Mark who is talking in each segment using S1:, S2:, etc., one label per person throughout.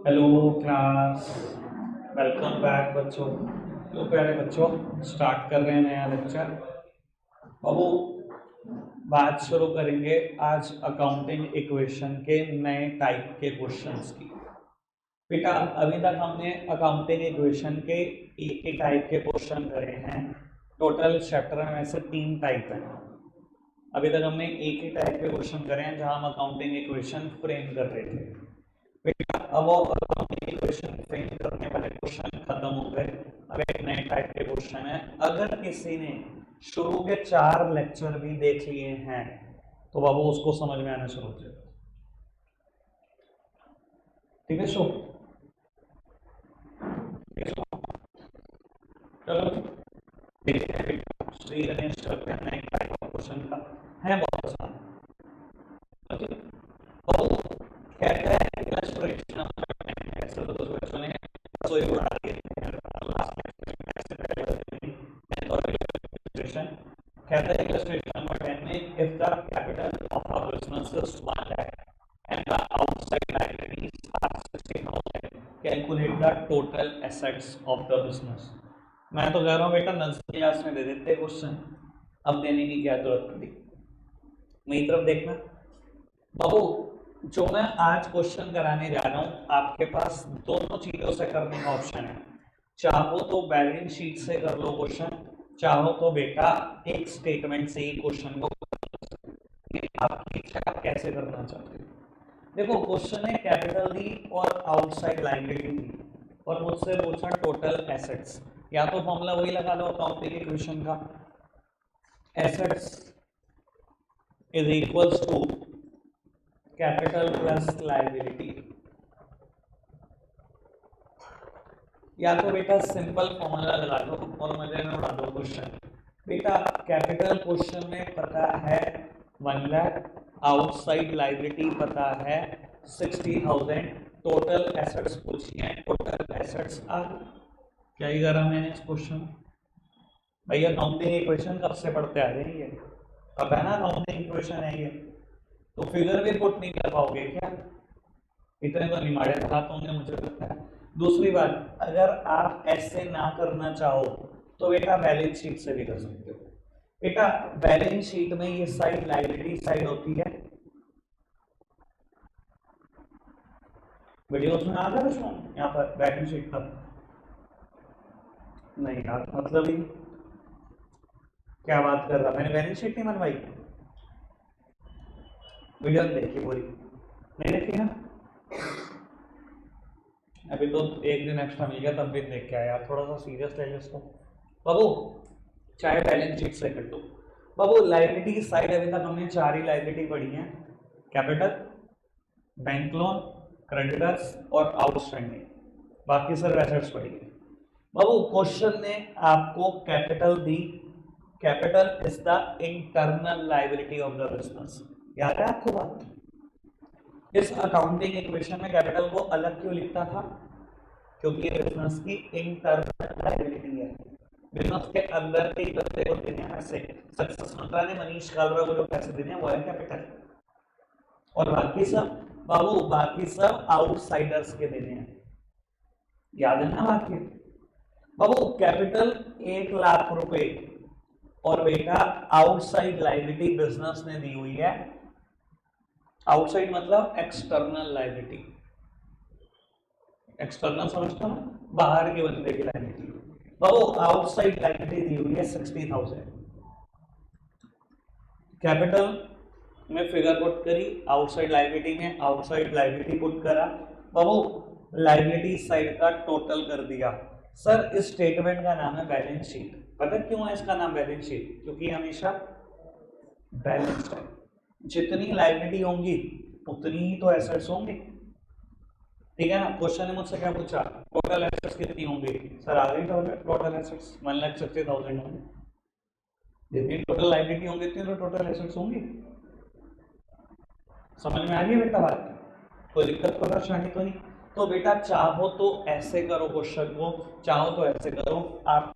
S1: Hello class. Welcome back बच्चों। तो प्यारे बच्चों, स्टार्ट कर रहे हैं नया लेक्चर। अब वो बात शुरू करेंगे आज अकाउंटिंग इक्वेशन के नए टाइप के क्वेश्चंस की। बेटा, अभी तक हमने अकाउंटिंग इक्वेशन के एक ही टाइप के क्वेश्चन करे हैं। टोटल चैप्टर में से 3 टाइप हैं। अभी तक हमने एक ही टाइप के क्वेश्चन करे हैं जहां हम अकाउंटिंग इक्वेशन फ्रेम कर रहे थे। बेटा, अब वो अकाउंटिंग इक्वेशन फ्रेम करने वाले क्वेश्चन खत्म हो गए। अब एक नए टाइप के क्वेश्चन है। अगर किसी ने शुरू के 4 लेक्चर भी देख लिए हैं तो बाबू उसको समझ में आना शुरू हो जाएगा। ठीक है, शो चलो देखते हैं बेटा। श्री गणेश चलते हैं नए टाइप का क्वेश्चन का है बहुत आसान। ओके, और कहता है इलस्ट्रेशन ऐसे तो बच्चों ने सोई उड़ा दिए थे लास्ट लेक्चर से पहले। और इलस्ट्रेशन कहता है इलस्ट्रेशन नंबर 10 में if the capital of a business is 1 lakh and the outside liabilities are 60,000, calculate the total assets of the business। मैं तो कह रहा हूँ बेटा नजर क्लास में दे देते क्वेश्चन, अब देने की क्या जरूरत पड़ी। मेरी तरफ देखना बाबू, जो मैं आज क्वेश्चन कराने जा रहा हूँ आपके पास दोनों चीजों से करने का ऑप्शन है। चाहो तो बैलेंस शीट से कर लो क्वेश्चन, चाहो तो बेटा एक स्टेटमेंट से ही क्वेश्चन को आपकी इच्छा आप कैसे करना चाहते हो। देखो, क्वेश्चन है कैपिटल दी और आउटसाइड लायबिलिटी दी और मुझसे पूछा टोटल एसेट्स। या तो फॉर्मूला वही लगा लो अकाउंटिंग इक्वेशन का, assets is equals to capital plus liability, या तो बेटा सिंपल फॉर्मूला लगा दो और मजे में उड़ा दो क्वेश्चन। बेटा कैपिटल क्वेश्चन में पता है 1 लाख, आउटसाइड लायबिलिटी पता है 60,000, टोटल एसेट्स पूछी है, टोटल एसेट्स आर। क्या ही करा मैंने इस क्वेश्चन। भैया अकाउंटिंग इक्वेशन कब से पढ़ते आ रहे हैं ये, अब है ना अकाउंटिंग इक्वेशन है ये, तो फिगर भी पुट नहीं कर पाओगे क्या? इतने तो नहीं मारे हाथ होंगे मुझे लगता है। दूसरी बात, अगर आप ऐसे ना करना चाहो तो बेटा बैलेंस शीट से भी कर सकते हो। बेटा बैलेंस शीट में ये साइड लायबिलिटी साइड होती है। वीडियोस में आ गया बच्चों यहाँ पर बैलेंस शीट पर नहीं यार, मतलब ही क्या बात कर रहा, मैंने बैलेंस शीट नहीं बनवाई, वीडियो देखी पूरी नहीं देखी ना? अभी तो एक दिन एक्स्ट्रा मिल गया तब भी देख के आया, थोड़ा सा सीरियस ले लो इसको बाबू, चाहे बैलेंस शीट से कर दो। बाबू लायबिलिटी की साइड अभी तक हमने 4 ही लायबिलिटी पढ़ी है, कैपिटल, बैंक लोन, क्रेडिटर्स और आउटस्टैंडिंग, बाकी सर एसेट्स पढ़ी है। बाबू क्वेश्चन ने आपको capital the, capital is the internal liability of the business, याद है आपको बात? इस अकाउंटिंग इक्वेशन में कैपिटल को अलग क्यों लिखता था? क्योंकि ये बिजनेस की इंटरनल लायबिलिटी है, बिजनेस के अंदर के पैसे को देने हैं पैसे। सक्सेस मंत्रा ने मनीष कालरा को जो पैसे देने हैं वो है कैपिटल, और बाकी सब बाबू बाकी सब आउटसाइडर्स के देने हैं, याद है ना बाकी? बाबू कैपिटल 1 लाख रुपए और बेटा आउटसाइड लायबिलिटी बिजनेस ने दी हुई है। आउटसाइड मतलब एक्सटर्नल लायबिलिटी, एक्सटर्नल समझता हूं, बाहर के बंदे की लायबिलिटी। बाबू आउटसाइड लायबिलिटी दी हुई है 60,000, कैपिटल में फिगर पुट करी, आउटसाइड लायबिलिटी में आउटसाइड लायबिलिटी पुट करा। बाबू लायबिलिटी साइड का टोटल कर दिया। सर इस स्टेटमेंट का नाम है बैलेंस शीट। पता क्यों है इसका नाम बैलेंस शीट? क्योंकि हमेशा बैलेंस है, जितनी लायबिलिटी होंगी उतनी ही तो एसेट्स होंगे, ठीक है ना? क्वेश्चन ने मुझसे क्या पूछा, टोटल एसेट्स कितनी होंगी? सर आ गई टोटल एसेट्स 1,60,000 होंगे, जितनी टोटल लायबिलिटी होंगी उतनी तो टोटल एसेट्स होंगी। समझ में आ गई बेटा बात? कोई दिक्कत को परेशानी तो नहीं? तो बेटा चाहो तो ऐसे करो क्वेश्चन को, चाहो तो ऐसे करो, आप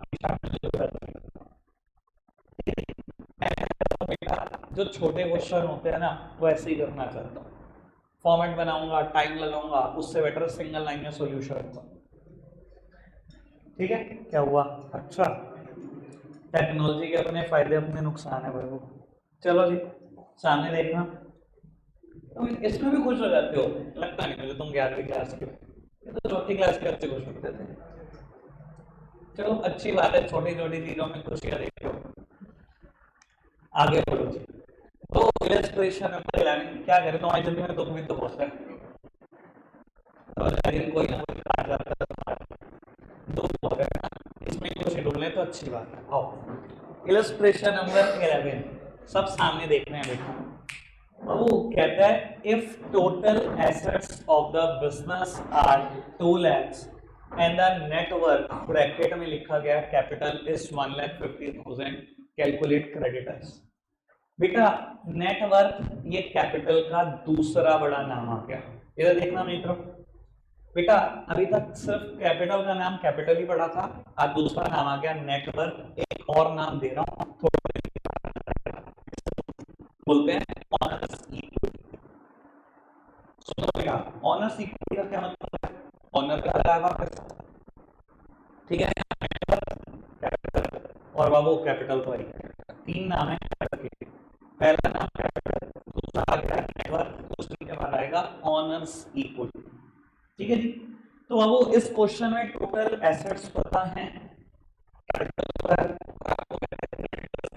S1: बेटा जो छोटे क्वेश्चन होते हैं ना वो ऐसे ही करना चाहता हूँ। फॉर्मेट बनाऊंगा, टाइम लगाऊंगा, उससे बेटर सिंगल लाइन में सॉल्यूशन होगा। ठीक है, क्या हुआ? अच्छा, टेक्नोलॉजी के अपने फायदे अपने नुकसान है भाई। चलो जी सामने देखना, तुम इसमें भी खुश हो जाते हो, लगता नहीं मुझे तुम 11वीं क्लास के, ये तो चौथी क्लास के बच्चे खुश होते थे। चलो अच्छी बात है, छोटी छोटी चीजों में खुशियां देखते हो। आगे बढ़ो जी। तो इलस्ट्रेशन नंबर 11 क्या करें, तुम्हारी जिंदगी में दुख भी तो बहुत है, लेकिन कोई ना कोई आ जाता है, दुख बहुत है ना, इसमें कुछ ढूंढ लें तो अच्छी बात है। आओ इलस्ट्रेशन नंबर 11 सब सामने देखने हैं बेटा। वो कहता है if total assets of the business are 2 lakhs and the net worth bracket में लिखा गया कैपिटल इज 1,50,000, कैलकुलेट क्रेडिटर्स। बेटा नेटवर्क ये कैपिटल का दूसरा बड़ा नाम आ गया, इधर देखना मित्रों। बेटा अभी तक सिर्फ कैपिटल का नाम कैपिटल ही पढ़ा था, आज दूसरा नाम आ गया नेटवर्क। एक और नाम दे रहा हूं, बोलते हैं ऑनर्स इक्विटी। सुनो बेटा, ऑनर्स इक्विटी का क्या मतलब है? ऑनर का आएगा पैसा, ठीक है, कैपिटल और बाबू कैपिटल तो तीन नाम है कैपिटल के। पहला नाम कैपिटल, दूसरा आ गया नेटवर्क, दूसरी के बाद आएगा ऑनर्स इक्विटी। ठीक है जी। तो बाबू इस क्वेश्चन में टोटल एसेट्स पता है,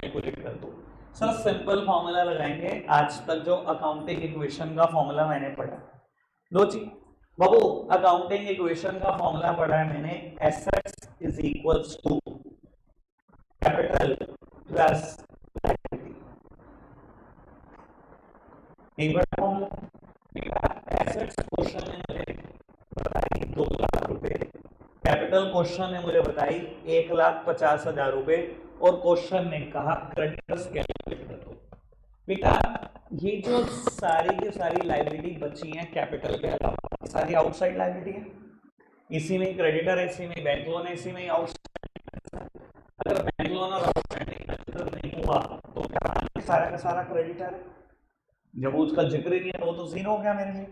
S1: कैलकुलेट कर दो। सर सिंपल फॉर्मूला लगाएंगे, आज तक जो अकाउंटिंग इक्वेशन का फॉर्मूला मैंने पढ़ा, लो जी बाबू अकाउंटिंग इक्वेशन का फॉर्मूला पढ़ा है मैंने, assets is equals to capital plus liability. एक बार फॉर्मूला, एसेट्स क्वेश्चन में मुझे बताई 2 लाख रुपए, कैपिटल क्वेश्चन ने मुझे बताई 1,50,000 रुपए, और क्वेश्चन ने कहा क्रेडिटर्स कैलकुलेट कर दो। बेटा ये जो सारी की सारी लायबिलिटी बची है कैपिटल के अलावा, सारी आउटसाइड लायबिलिटी है, इसी में क्रेडिटर है, इसी में बैंक लोन है, इसी में आउटसाइड। अगर बैंक लोन और आउटस्टैंडिंग नहीं हुआ तो क्या सारा का सारा क्रेडिटर है, जब उसका जिक्र ही नहीं है तो वो तो जीरो हो गया मेरे लिए।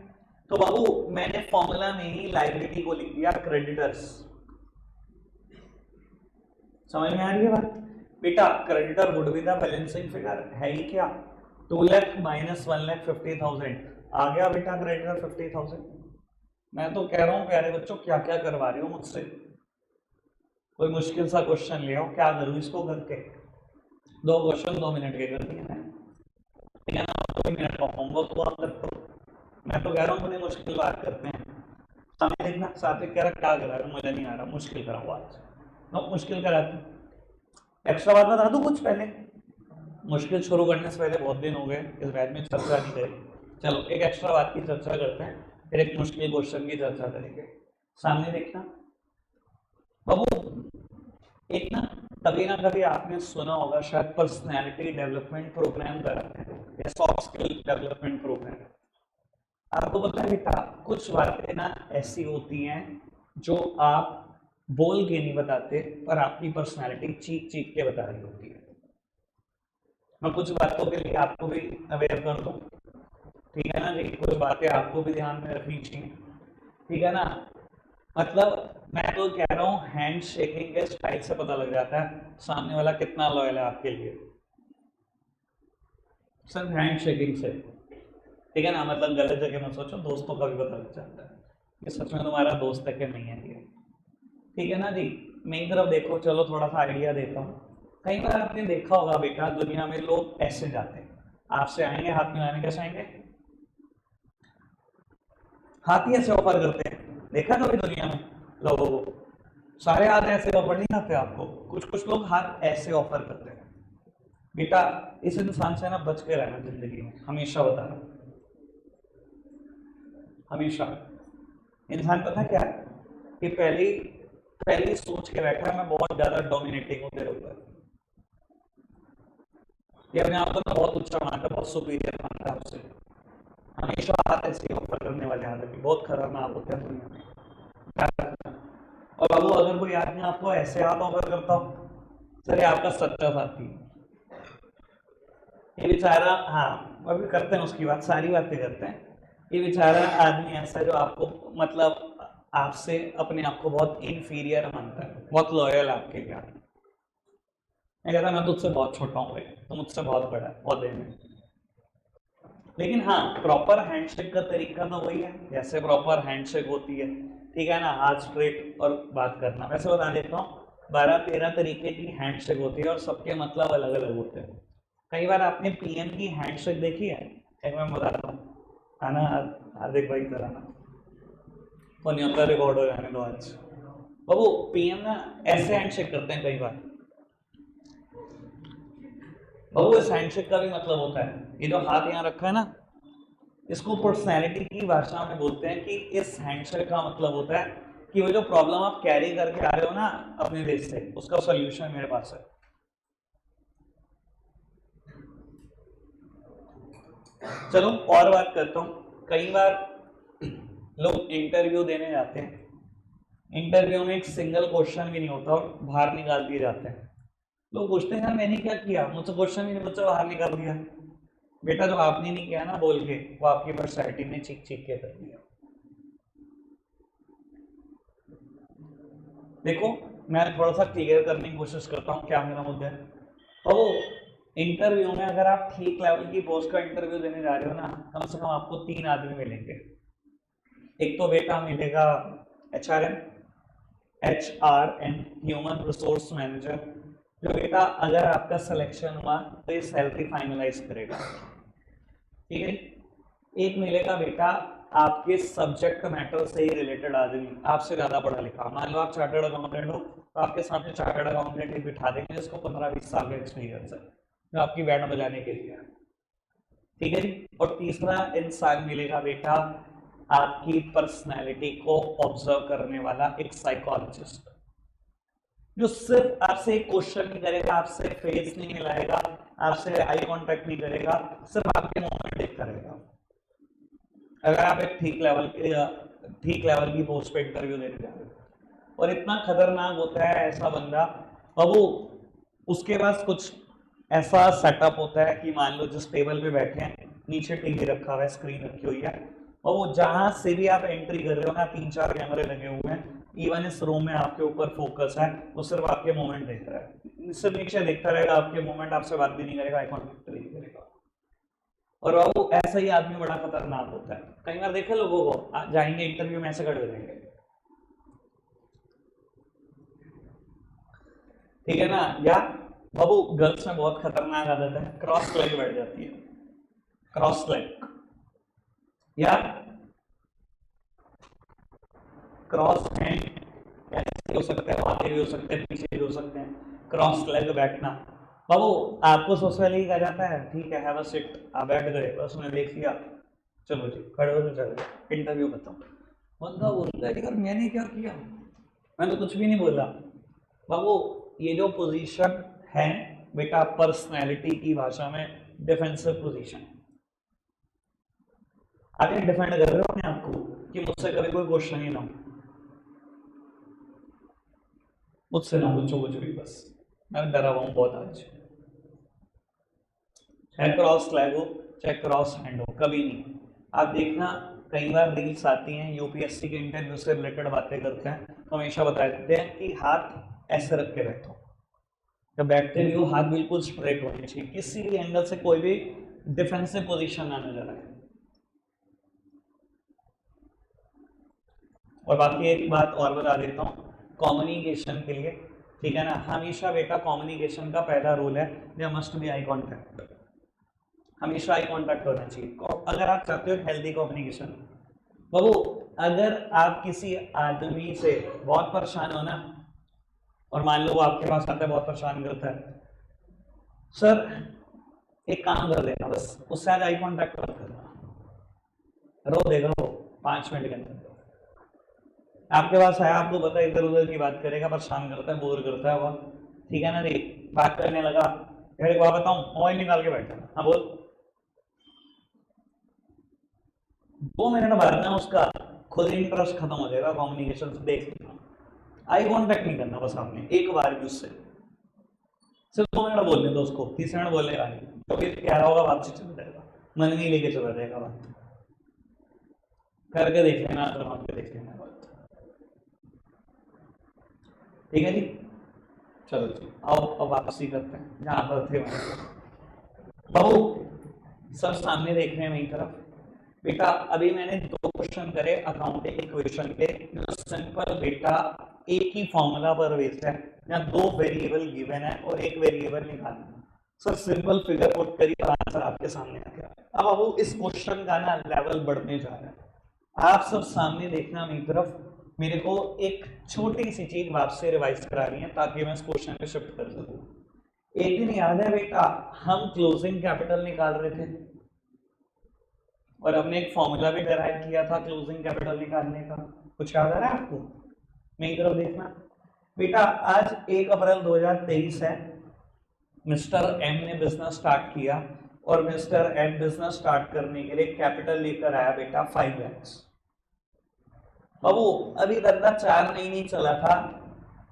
S1: तो बाबू मैंने फॉर्मूला में ही लायबिलिटी को लिख दिया क्रेडिटर्स। समझ में आ रही है बात? बेटा creditor would be the balancing figure, है ही क्या, 2 लाख माइनस 1,50,000 आ गया बेटा क्रेडिटर 50,000। मैं तो कह रहा हूँ प्यारे बच्चों क्या क्या करवा रही हो मुझसे, कोई मुश्किल सा क्वेश्चन ले आओ, क्या करूँ इसको करके, 2 क्वेश्चन 2 मिनट के कर दिए मैंने, ठीक है ना, 2 मिनट का होमवर्क हुआ करते हो। मैं तो कह रहा हूँ बड़ी मुश्किल बात करते हैं, सामने देखना, सात्विक कह रहा क्या करा रहा, मुझे नहीं आ रहा, मुश्किल करा हुआ आज, नो मुश्किल कराते। एक्स्ट्रा बात बता दूं कुछ पहले, मुश्किल शुरू करने से पहले बहुत दिन हो गए इस बैच में चर्चा नहीं करी, चलो एक एक्स्ट्रा बात की चर्चा करते हैं, फिर एक मुश्किल क्वेश्चन की चर्चा करेंगे। सामने देखना बाबू, एक ना कभी आपने सुना होगा शायद पर्सनैलिटी डेवलपमेंट प्रोग्राम कराते हैं या सॉफ्ट स्किल डेवलपमेंट प्रोग्राम। आपको पता है बेटा कुछ बातें ना ऐसी होती हैं जो आप बोल के नहीं बताते, पर आपकी पर्सनैलिटी चीख चीख के बता रही होती है। मैं कुछ बातों के लिए आपको भी अवेयर कर दूं, ठीक है ना जी, कुछ बातें आपको भी ध्यान में रखनी चाहिए, ठीक है ना। मतलब मैं तो कह रहा हूँ हैंड शेकिंग के स्टाइल से पता लग जाता है सामने वाला कितना लॉयल है आपके लिए, सिर्फ हैंड शेकिंग से, ठीक है ना। मतलब गलत जगह मत सोचो, दोस्तों का भी पता लग जाता है कि सच में तुम्हारा दोस्त है कि नहीं है ये, ठीक है ना जी। मेरी तरफ देखो, चलो थोड़ा सा आइडिया देता हूँ। कई बार आपने देखा होगा बेटा दुनिया में लोग ऐसे जाते हैं, आपसे आएंगे हाथ मिलाने, कैसे आएंगे, हाथ ही ऐसे ऑफर करते हैं, देखा कभी दुनिया में लोगों को, सारे हाथ ऐसे ऑफर नहीं करते आपको, कुछ कुछ लोग हाथ ऐसे ऑफर करते हैं। बेटा इस इंसान से ना बच के रहना जिंदगी में, हमेशा बता रहा हूं, हमेशा। इंसान पता क्या है कि पहली सोच के बैठा है मैं बहुत ज्यादा डोमिनेटिंग हूं तेरे ऊपर, ये अपने आप को ना बहुत ऊंचा मानता, बहुत सुपीरियर मानता है उससे, हमेशा हाथ ऐसे ऑफर करने वाले आदमी बहुत खतरनाक होते हैं दुनिया में। और बाबू अगर कोई आदमी आपको ऐसे हाथ ऑफर करता हो, सर ये आपका सच्चा साथी, ये बेचारा, हाँ अभी करते हैं उसकी बात, सारी बातें करते हैं, ये बेचारा आदमी ऐसा जो आपको मतलब आपसे अपने आप को बहुत इंफीरियर मानता है, बहुत लॉयल आपके लिए। मैं कहता मैं तुझसे बहुत छोटा हूँ भाई, तो मुझसे बहुत बड़ा है पौधे में। लेकिन हाँ, प्रॉपर हैंडशेक का तरीका तो वही है जैसे प्रॉपर हैंडशेक होती है, ठीक है ना, हाथ स्ट्रेट और बात करना। वैसे बता देता हूँ, 12-13 तरीके की हैंडशेक होती है और सबके मतलब अलग अलग होते हैं। कई बार आपने पीएम की हैंडशेक देखी है? एक मैं बताता हूँ, आना हार्दिक भाई इधर आना, वो नहीं होता, रिकॉर्ड हो जाने दो आज। और वो पीएम ना ऐसे हैंडशेक करते हैं कई बार, और वो इस हैंडशेक का भी मतलब होता है, ये जो हाथ यहाँ रखा है ना, इसको पर्सनैलिटी की भाषा में बोलते हैं कि इस हैंडशेक का मतलब होता है कि वो जो प्रॉब्लम आप कैरी करके आ रहे हो ना अपने देश से, उसका सॉल्यूशन मेरे पास है। चलो और बात करता हूँ। कई बार लोग इंटरव्यू देने जाते हैं, इंटरव्यू में एक सिंगल क्वेश्चन भी नहीं होता और बाहर निकाल दिए जाते हैं। लोग पूछते हैं यार मैंने क्या किया, मुझसे क्वेश्चन ही नहीं, मुझसे बाहर निकाल दिया। बेटा जो आपने नहीं किया ना बोल के, वो आपकी पर्सनैलिटी ने चीख चीख के कर दिया। देखो मैं थोड़ा सा क्लियर करने की कोशिश करता हूँ क्या मेरा मुद्दा है। तो इंटरव्यू में अगर आप ठीक लेवल की पोस्ट का इंटरव्यू देने जा रहे हो ना, कम से कम आपको 3 आदमी मिलेंगे। एक तो बेटा मिलेगा HRM, HRM human resource manager, जो बेटा अगर आपका सिलेक्शन हुआ तो ये सैलरी फाइनलाइज करेगा, ठीक है। एक मिलेगा बेटा आपके सब्जेक्ट मैटर से ही रिलेटेड आदमी, आपसे ज्यादा पढ़ा लिखा। मान लो आप चार्टर्ड अकाउंटेंट हो, तो आपके सामने चार्टर्ड अकाउंटेंट ही बिठा देंगे जिसको 15-20 साल का एक्सपीरियंस है, जो आपकी बैंड बजाने के लिए, ठीक है जी। और तीसरा इंसान मिलेगा बेटा आपकी पर्सनैलिटी को ऑब्जर्व करने वाला एक साइकोलॉजिस्ट, जो सिर्फ आपसे एक क्वेश्चन नहीं करेगा, आपसे फेस नहीं मिलाएगा, आपसे आई कांटेक्ट नहीं करेगा, सिर्फ आपके मोमेंट देखता रहेगा। अगर आप एक ठीक लेवल की पोस्ट पे इंटरव्यू देने जा रहे हो, और इतना खतरनाक होता है ऐसा बंदा, और वो उसके पास कुछ ऐसा सेटअप होता है कि मान लो जिस टेबल पे बैठे हैं नीचे टीवी रखा हुआ है, स्क्रीन रखी हुई है, और वो जहां से भी आप एंट्री कर रहे हो ना 3-4 कैमरे लगे हुए हैं, इवन इस रूम में आपके ऊपर फोकस है, वो सिर्फ आपके मूवमेंट देख रहा है, सिर्फ नीचे देखता रहेगा आपके मूवमेंट, आपसे बात भी नहीं करेगा, आई कॉन्टेक्ट भी नहीं करेगा। और वो ऐसा ही आदमी बड़ा खतरनाक होता है। कई बार देखे लोगों को जाएंगे इंटरव्यू में ऐसे खड़े हो जाएंगे, ठीक है ना। या बाबू गर्ल्स में बहुत खतरनाक आदत है, क्रॉस लेग बैठ जाती है, क्रॉस लेग, या क्रॉस हैंड, ऐसे हो सकता है, आगे भी हो सकते हैं, पीछे भी हो सकते हैं, क्रॉस लेग बैठना। बाबू आपको सबसे पहले ही कहा जाता है ठीक है हैव अ सीट, आप बैठ गए, बस उन्हें देख लिया, चलो जी खड़े हो तो चल गए, इंटरव्यू खत्म। बंदा बोलता है यार मैंने क्या किया, मैंने तो कुछ भी नहीं बोला। बाबू ये जो पोजीशन है बेटा पर्सनैलिटी की भाषा में डिफेंसिव पोजीशन, आप डिफेंड कर रहे हो अपने आपको कि मुझसे कभी कोई क्वेश्चन ही ना हो, मुझसे ना पूछो कुछ भी, बस मैं डरा हुआ हूँ बहुत आज। चाहे क्रॉस फ्लैग हो चाहे क्रॉस हैंड हो, कभी नहीं। आप देखना कई बार रील्स आती हैं यूपीएससी के इंटरव्यू से रिलेटेड बातें करते हैं, तो हमेशा बता देते हैं कि हाथ ऐसे रख के बैठो, जब बैठते भी हो हाथ बिल्कुल स्ट्रेट होने चाहिए, किसी भी एंगल से कोई भी डिफेंसिव पोजीशन ना नजर आए। और बाकी एक बात और बता देता हूँ कम्युनिकेशन के लिए, ठीक है ना, हमेशा बेटा कम्युनिकेशन का पहला रूल है there must be eye contact, हमेशा आई कांटेक्ट होना चाहिए अगर आप चाहते हो हेल्दी कम्युनिकेशन। बाबू अगर आप किसी आदमी से बहुत परेशान हो ना, और मान लो वो आपके पास आता है बहुत परेशान करता है, सर एक काम कर देना, बस उससे आज आई कांटेक्ट मत करना, रो देगा वो 5 मिनट के अंदर। आपके पास है, आपको पता है इधर उधर की बात करेगा, परेशान करता है, बोर करता है वह, ठीक है ना जी। बात करने लगा, एक बात बताऊं, मोबाइल निकाल के बैठा, हाँ बोल। 2 मिनट बाद ना उसका खुद इंटरेस्ट खत्म हो जाएगा कम्युनिकेशन से, देख लेना। आई कांटेक्ट नहीं करना बस आपने एक बार भी उससे, सिर्फ 2 मिनट बोलने दो उसको, 30 मिनट बोलेगा नहीं, तो फिर कह रहा होगा बात से चल जाएगा, मन में ही लेके चला जाएगा बात। करके देख लेना, जमा के देख लेना बात, ठीक है जी। चलो जी, आओ अब वापसी करते हैं जहां पर थे वहां। बाबू सब सामने देख रहे हैं मेरी तरफ। बेटा अभी मैंने दो क्वेश्चन करे अकाउंटिंग इक्वेशन के, जो सिंपल बेटा एक ही फॉर्मूला पर बेस्ड है, जहाँ दो वेरिएबल गिवन है और एक वेरिएबल निकालना है। सर सिंपल फिगर पुट करिए और आंसर आपके सामने आ गया। अब वो इस क्वेश्चन का ना लेवल बढ़ने जा रहा है। आप सब सामने देखना मेरी तरफ। मेरे को एक छोटी सी चीज आपसे रिवाइज करानी है ताकि मैं इस क्वेश्चन पे शिफ्ट कर सकूं। एक दिन याद है बेटा, हम क्लोजिंग कैपिटल निकाल रहे थे और हमने एक फॉर्मूला भी डिराइव किया था क्लोजिंग कैपिटल निकालने का। कुछ याद आ रहा है आपको? मेरी तरफ देखना बेटा। आज 1 अप्रैल 2023 है। मिस्टर एम ने बिजनेस स्टार्ट किया और मिस्टर एम बिजनेस स्टार्ट करने के लिए कैपिटल लेकर आया बेटा 5 lakhs। बाबू अभी धंधा 4 महीने चला था।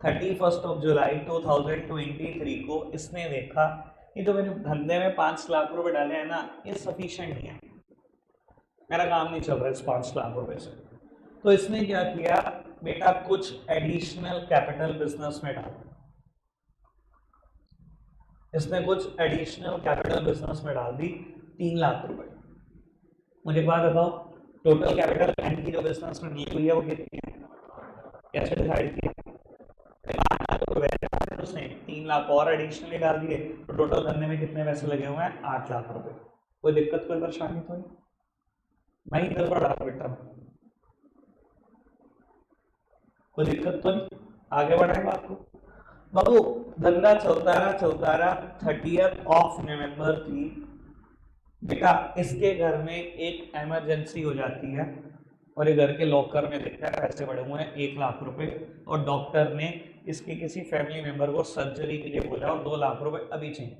S1: 31 जुलाई 2023 को इसने देखा कि जो मैंने धंधे में 5 लाख रुपए डाले हैं ना, ये सफिशिएंट नहीं है, मेरा काम नहीं चल रहा इस 5 लाख रुपए से। तो इसने क्या किया बेटा, कुछ एडिशनल कैपिटल बिजनेस में डाला। इसने कुछ एडिशनल कैपिटल बिजनेस में डाल दी 3 लाख रुपए। मुझे एक बात बताओ, टोटल कैपिटल एंड की जो बिजनेस में दी हुई है वो कितनी है, कैसे डिसाइड किया? 5 लाख रुपए उसने 3 लाख और एडिशनली डाल दिए, तो टोटल धंधे में कितने पैसे लगे हुए हैं? 8 लाख रुपए। कोई दिक्कत कोई परेशानी तो नहीं? मैं इधर पढ़ा बेटा, कोई दिक्कत तो नहीं? आगे बढ़ाए बात को। बाबू धंधा चलता रहा 30 नवंबर थी बेटा, इसके घर में एक इमरजेंसी हो जाती है और ये घर के लॉकर में देखता है पैसे पड़े हुए हैं 1 लाख रुपए, और डॉक्टर ने इसके किसी फैमिली मेंबर को सर्जरी के लिए बोला और 2 लाख रुपए अभी चाहिए।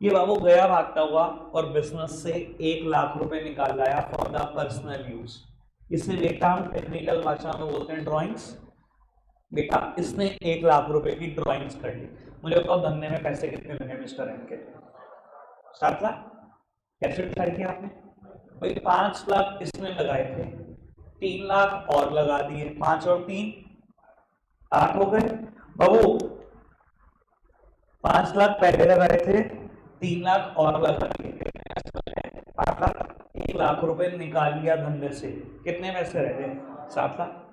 S1: ये बाबू गया भागता हुआ और बिजनेस से 1 लाख रुपए निकाल लाया फॉर द पर्सनल यूज। इसे बेटा हम टेक्निकल भाषा में बोलते हैं ड्रॉइंग्स। बेटा इसने 1 लाख रुपए की ड्रॉइंग्स कर ली। मुझे बताओ धंधे में पैसे कितने लगे मिस्टर एम के? 7 लाख। कैसे डिसाइड किया आपने? भाई 5 लाख इसने लगाए थे, 3 लाख और लगा दिए, 5 और 3 8 हो गए। बाबू 5 लाख पहले लगाए थे, 3 लाख और लगा दिए, 8 लाख। 1 लाख रुपए निकाल लिया धंधे से, कितने पैसे रह गए? 7 लाख।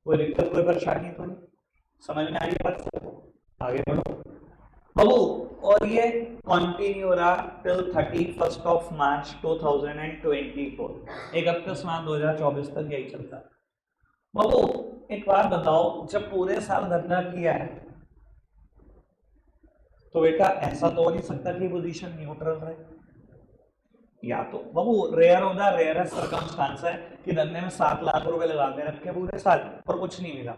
S1: कोई दिक्कत कोई परेशानी तो नहीं? समझ में आ रही बात? आगे बढ़ो बाबू। और ये कंटिन्यू रहा टिल 31 मार्च 2024, 31 मार्च 2024 तक यही चलता। बाबू एक बात बताओ, जब पूरे साल धंधा किया है तो बेटा ऐसा तो हो नहीं सकता कि पोजीशन न्यूट्रल रहे। या तो बाबू रेयर होता, रेयरेस्ट सर्कमस्टांस है कि धंधे में 7 लाख रुपए लगा के रखे पूरे साल और कुछ नहीं मिला,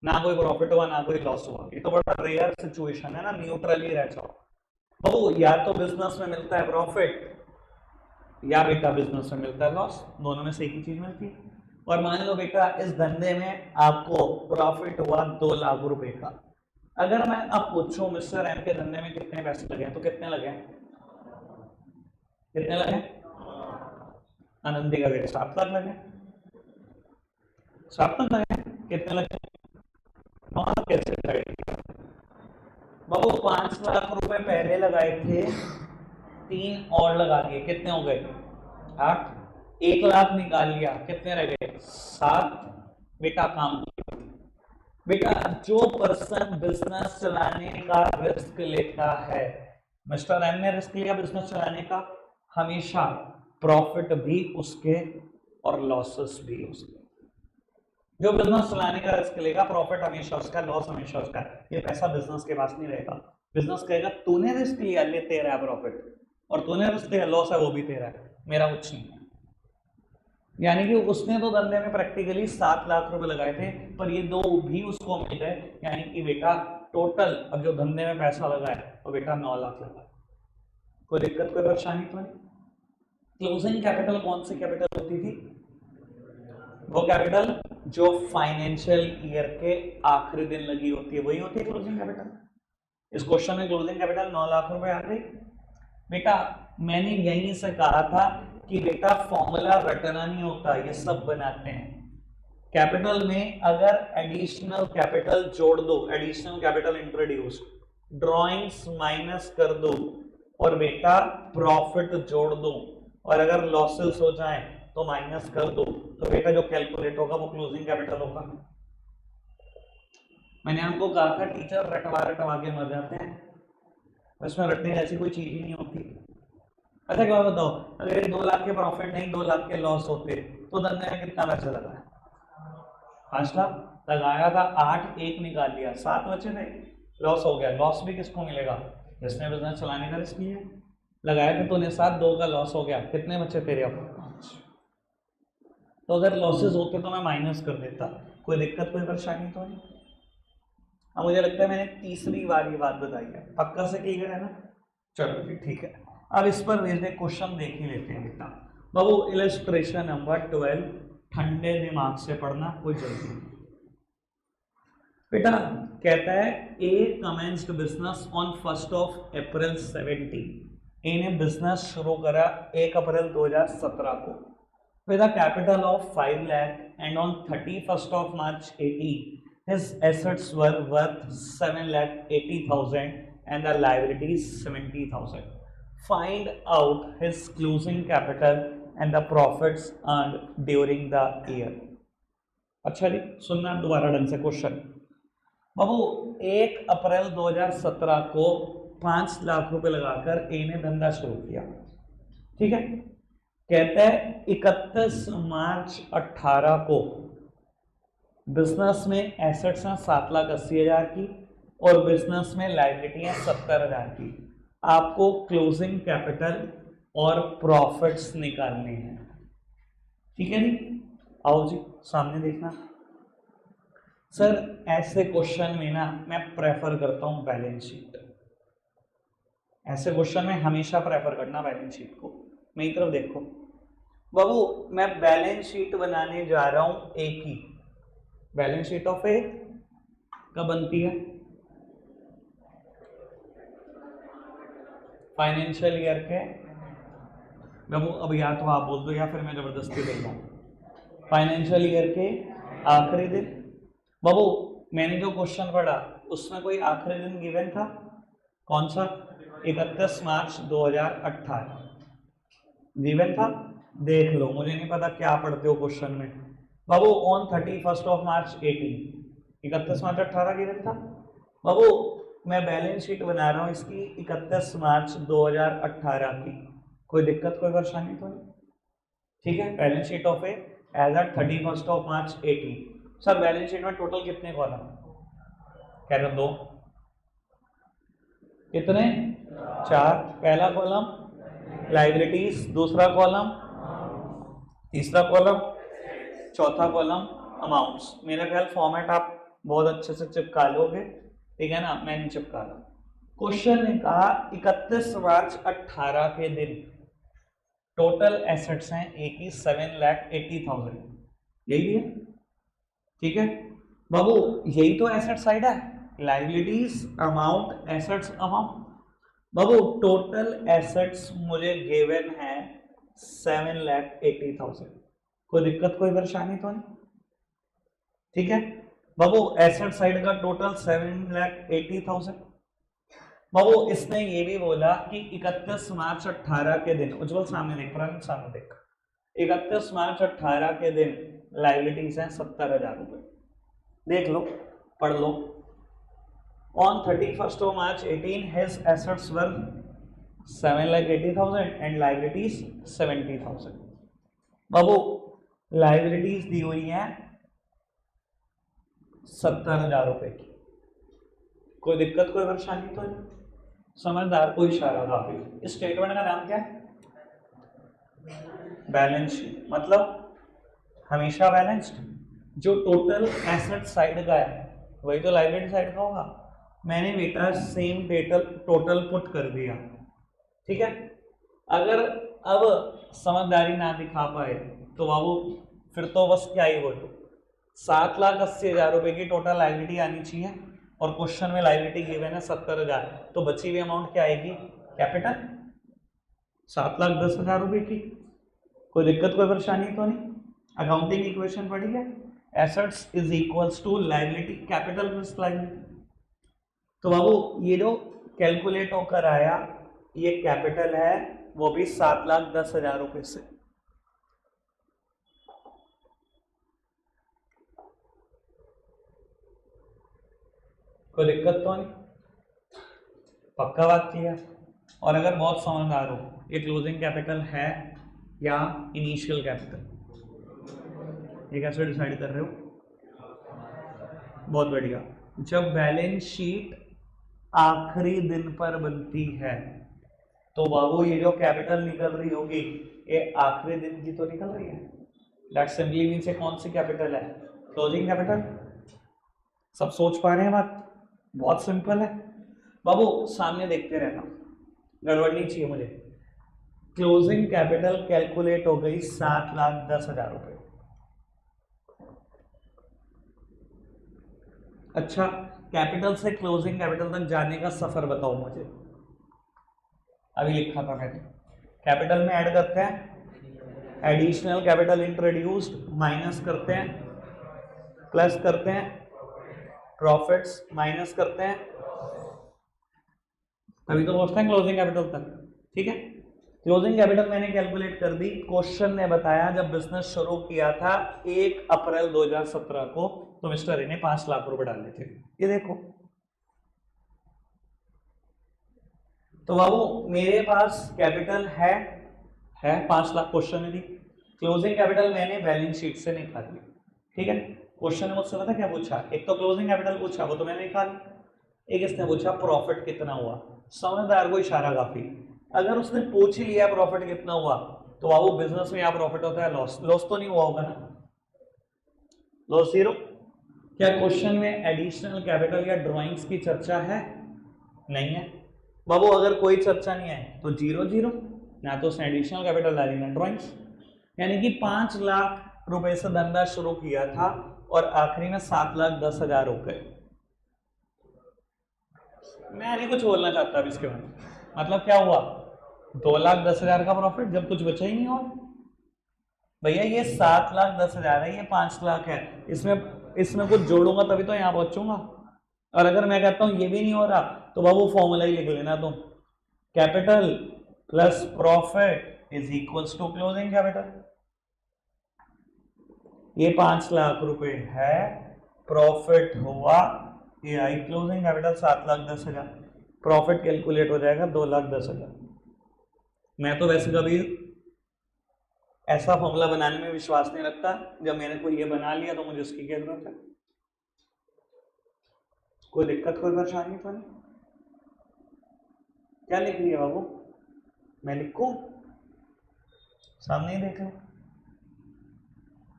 S1: ना कोई प्रॉफिट हुआ ना कोई लॉस हुआ। ये तो बड़ा रेयर सिचुएशन है ना, न्यूट्रल ही रह जाओ। बाबू या तो बिजनेस में मिलता है प्रॉफिट या बेटा बिजनेस में मिलता है लॉस, दोनों में से एक ही चीज मिलती है। और मान लो बेटा इस धंधे में आपको प्रॉफिट हुआ 2 लाख रुपए का। अगर मैं अब पूछूं मिस्टर एम के धंधे में कितने पैसे लगे तो कितने लगे? कितने लगे? आनंदी का 7 लाख लगे। 7 लाख लगे। कितने लगे? कैसे लगे? बाबू 5 लाख रुपए पहले लगाए थे, 3 और लगा दिए, कितने हो गए? 8। 1 लाख निकाल लिया, कितने रह गए? 7। बेटा काम बेटा जो पर्सन बिजनेस चलाने का रिस्क लेता है, मिस्टर एम ने रिस्क लिया बिजनेस चलाने का, हमेशा प्रॉफिट भी उसके और लॉसेस भी उसके। जो बिजनेस चलाने का रिस्क लेगा प्रॉफिट हमेशा उसका, लॉस हमेशा उसका। ये पैसा बिजनेस के पास नहीं रहेगा। बिजनेस कहेगा तूने रिस्क लिया, ले तेरा है प्रॉफिट, और तूने रिस्क लिया लॉस है वो भी तेरा है, मेरा कुछ नहीं है। यानी कि उसने तो धंधे में प्रैक्टिकली 7 लाख रुपए लगाए थे, पर ये 2 भी उसको मिल गए। यानी कि बेटा टोटल अब जो धंधे में पैसा लगा है वो बेटा 9 लाख लगा। कोई दिक्कत कोई परेशानी तो नहीं? क्लोजिंग कैपिटल कौन सी कैपिटल होती थी? वो कैपिटल जो फाइनेंशियल ईयर के आखिरी दिन लगी होती है वही होती है क्लोजिंग कैपिटल। इस क्वेश्चन में क्लोजिंग कैपिटल 9 लाख रुपए आ गई। बेटा मैंने यहीं से कहा था कि बेटा फॉर्मूला रटना नहीं होता, ये सब बनाते हैं। कैपिटल में अगर एडिशनल कैपिटल जोड़ दो, additional capital introduce, drawings minus कर दो और बेटा प्रॉफिट जोड़ दो, और अगर लॉसेस हो जाए तो माइनस कर दो, तो बेटा जो कैलकुलेट होगा वो क्लोजिंग कैपिटल होगा। मैंने आपको कहा था टीचर रटवा रटवा के मर जाते हैं, उसमें रटने जैसी कोई चीज ही नहीं होती। अच्छा क्या बताओ, अगर 2 लाख के प्रॉफिट नहीं 2 लाख के लॉस होते तो धंधे में कितना पैसा लगा है? 5 लाख लगाया था, 8 1 निकाल लिया, 7 बचे थे, लॉस हो गया। लॉस भी किसको मिलेगा? जिसने बिजनेस चलाने का रिस्क लिया। लगाया था तूने 7, 2 का लॉस हो गया, कितने बचे तेरे? अब 5। तो अगर लॉसेस होते तो मैं माइनस कर देता, कोई दिक्कत कोई परेशानी तो नहीं। अब मुझे लगता है मैंने तीसरी बार ये बात बताई है, पक्का से क्लियर है ना? चलो जी ठीक है। अब इस पर बेस्ड क्वेश्चन देख ही लेते हैं बेटा। बाबू इलस्ट्रेशन नंबर 12 ठंडे दिमाग से पढ़ना, कोई जल्दी नहीं। बेटा कहता है ए कमेंस्ड बिजनेस ऑन 1 अप्रैल 17। ए ने बिजनेस शुरू करा 1 अप्रैल 2017 को with a capital of 5 lakh and on 31st March 18 his assets were worth 7,80,000 and the liabilities 70,000. Find out his closing capital and the profits earned during the year. अच्छा जी सुनना दोबारा ढंग से question. बाबू 1 अप्रैल 2017 को 5 लाख रुपए लगाकर ए ने धंधा शुरू किया, ठीक है। कहता है 31 मार्च 18 को बिजनेस में एसेट्स हैं 7,80,000 की और बिजनेस में लायबिलिटी है 70,000 की। आपको क्लोजिंग कैपिटल और प्रॉफिट्स निकालने हैं, ठीक है जी। आओ जी सामने देखना। सर ऐसे क्वेश्चन में ना मैं प्रेफर करता हूं बैलेंस शीट। ऐसे क्वेश्चन में हमेशा प्रेफर करना बैलेंस शीट को। मेरी तरफ देखो बाबू, मैं बैलेंस शीट बनाने जा रहा हूं ए की। बैलेंस शीट ऑफ ए कब बनती है? फाइनेंशियल ईयर के बाबू, अब या तो आप बोल दो या फिर मैं जबरदस्ती दे दूं। फाइनेंशियल ईयर के आखिरी दिन। बाबू मैंने जो क्वेश्चन पढ़ा उसमें कोई आखिरी दिन गिवन था? कौन सा? 31 मार्च 2018 गिवन था। देख लो, मुझे नहीं पता क्या पढ़ते हो क्वेश्चन में। बाबू ऑन 31 मार्च 18 31 मार्च 18 गिवन था। बाबू मैं बैलेंस शीट बना रहा हूँ इसकी 31 मार्च 2018 की, कोई दिक्कत कोई परेशानी तो नहीं, ठीक है। Balance sheet of A as at 31 March 18। Sir balance sheet में टोटल कितने कॉलम? कह रहे 2। कितने? 4। पहला कॉलम लाइबिलिटीज, दूसरा कॉलम, तीसरा कॉलम, चौथा कॉलम अमाउंट्स। मेरा ख्याल फॉर्मेट आप बहुत अच्छे से चिपका लोगे, ठीक है ना? मैं नहीं चिपका रहा। क्वेश्चन ने कहा 31 मार्च 18 के दिन टोटल एसेट्स हैं ए की 7,80,000, यही है, ठीक है बाबू। यही तो एसेट साइड है, लाइबिलिटीज अमाउंट एसेट्स अमाउंट। बाबू टोटल एसेट्स मुझे गिवन है 7,80,000, कोई दिक्कत कोई परेशानी तो नहीं, ठीक है बाबू। एसेट साइड का टोटल 7,80,000। बाबू इसने ये भी बोला कि 31 मार्च 18 के दिन, उज्जवल सामने देख, प्रवीण सामने देख, 31 मार्च 18 के दिन लाइबिलिटीज हैं 70,000 रुपए। देख लो, पढ़ लो। On 31 March 18 his assets were 7,80,000 and liabilities 70,000। बाबू लाइबिलिटीज दी हुई है 70,000 रुपए की, कोई दिक्कत कोई परेशानी तो नहीं, समझदार कोई इशारा काफी। इस स्टेटमेंट का नाम क्या है? Balance sheet. मतलब हमेशा बैलेंस्ड। जो टोटल एसेट साइड का है वही तो लाइबिलिटी साइड का होगा। मैंने बेटा सेम टोटल पुट कर दिया, ठीक है। अगर अब समझदारी ना दिखा पाए तो बाबू फिर तो बस क्या ही बोलो, 7,80,000 रुपए की टोटल लाइबिलिटी आनी चाहिए और क्वेश्चन में लाइबिलिटी गिवन है 70,000, तो बची हुई अमाउंट क्या आएगी? कैपिटल 7,10,000 रुपए की, कोई दिक्कत कोई परेशानी तो नहीं? अकाउंटिंग इक्वेशन पढ़ी है, assets is equals to liability capital plus liability. तो बाबू ये जो कैलकुलेट होकर आया ये कैपिटल है, वो भी 7,10,000 रुपए से। कोई दिक्कत तो नहीं? पक्का बात किया। और अगर बहुत समझदार हो, ये क्लोजिंग कैपिटल है या इनिशियल कैपिटल, ये कैसे डिसाइड कर रहे हो? बहुत बढ़िया। जब बैलेंस शीट आखिरी दिन पर बनती है तो बाबू ये जो कैपिटल निकल रही होगी ये आखिरी दिन की तो निकल रही है। दैट सिंपली मींस ये कौन सी कैपिटल है? Closing capital. सब सोच पा रहे हैं बात? बहुत सिंपल है बाबू, सामने देखते रहना, गड़बड़ नहीं चाहिए मुझे। क्लोजिंग कैपिटल कैलकुलेट हो गई 7,10,000 रुपए। अच्छा, कैपिटल से क्लोजिंग कैपिटल तक जाने का सफर बताओ मुझे। अभी लिखा था मैंने, कैपिटल में ऐड करते हैं, एडिशनल कैपिटल इंट्रोड्यूस्ड, माइनस करते हैं, प्लस करते हैं, प्रॉफिट्स माइनस करते हैं, अभी तो पहुंचते हैं क्लोजिंग कैपिटल तक। ठीक है, क्लोजिंग कैपिटल मैंने कैलकुलेट कर दी। क्वेश्चन ने बताया जब बिजनेस शुरू किया था 1 अप्रैल 2017 को, तो मिस्टर ए ने 5 लाख रुपए डाले थे। ये देखो, तो बाबू मेरे पास कैपिटल है 5 लाख, क्वेश्चन ने दी। क्लोजिंग कैपिटल मैंने बैलेंस शीट से निकाली। ठीक है, क्वेश्चन ने मुझसे पता क्या पूछा? एक तो क्लोजिंग कैपिटल पूछा, वो तो मैंने निकाली। एक इसने पूछा प्रॉफिट कितना हुआ। समझदार को इशारा काफी। अगर उसने पूछ ही लिया प्रॉफिट कितना हुआ, तो बाबू बिजनेस में या प्रॉफिट होता है लॉस, लॉस तो नहीं हुआ होगा ना, लॉस जीरो। क्या क्वेश्चन में एडिशनल कैपिटल या ड्राइंग्स की चर्चा है? नहीं है बाबू, अगर कोई चर्चा नहीं है तो 0 0, ना तो उसने एडिशनल कैपिटल डाली ना ड्राइंग्स। यानी कि 5 लाख रुपए से धंधा शुरू किया था और आखिरी में 7,10,000 हो गए। मैं नहीं कुछ बोलना चाहता अब इसके बारे में। मतलब क्या हुआ? 2,10,000 का प्रॉफिट जब कुछ बचा ही नहीं और। भैया ये 7,10,000 है, ये 5 लाख है, इसमें कुछ जोड़ूंगा तभी तो यहाँ पहुंचूंगा। और अगर मैं कहता हूं ये भी नहीं हो रहा, तो बाबू फॉर्मूला ही लिख लेना तुम, capital plus profit is equals to closing capital. ये 5 लाख रुपए है, प्रॉफिट हुआ, ये आई क्लोजिंग कैपिटल 7,10,000, प्रॉफिट कैलकुलेट हो जाएगा 2,10,000। मैं तो वैसे कभी ऐसा फॉर्मूला बनाने में विश्वास नहीं रखता, जब मैंने कोई ये बना लिया तो मुझे उसकी क्या जरूरत है? कोई दिक्कत कोई परेशानी तो नहीं? क्या लिख लिया बाबू? मैं लिखूं? सामने ही देख लो